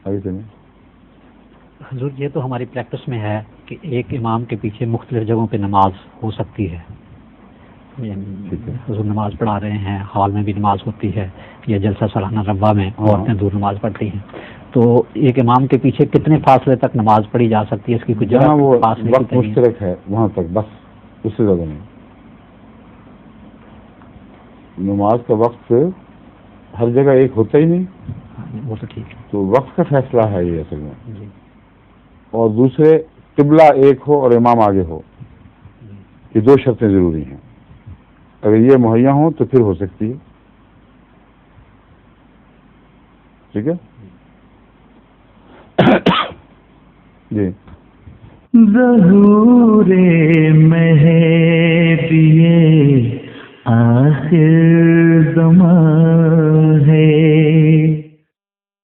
آگے چلیں. حضور یہ تو ہماری پریکٹس میں ہے کہ ایک امام کے پیچھے مختلف جگہوں پہ نماز ہو سکتی ہے. حضور نماز پڑھا رہے ہیں، ہال میں بھی نماز ہوتی ہے، یا جلسہ سالانہ ربا میں عورتیں دور نماز پڑھتی ہیں. تو ایک امام کے پیچھے کتنے فاصلے تک نماز پڑھی جا سکتی ہے؟ اس کی کچھ جہاں وہ فاصلے وقت مشترک ہے وہاں تک بس، اس سے زیادہ نہیں. نماز کا وقت ہر جگہ ایک ہوتا ہی نہیں. وہ تو ٹھیک ہے، تو وقت کا فیصلہ ہے یہ اصل میں. جی. اور دوسرے قبلہ ایک ہو اور امام آگے ہو، یہ دو شرطیں ضروری ہیں. اگر یہ مہیا ہوں تو پھر ہو سکتی ہے. ٹھیک ہے جی. ظہور مہدی آخر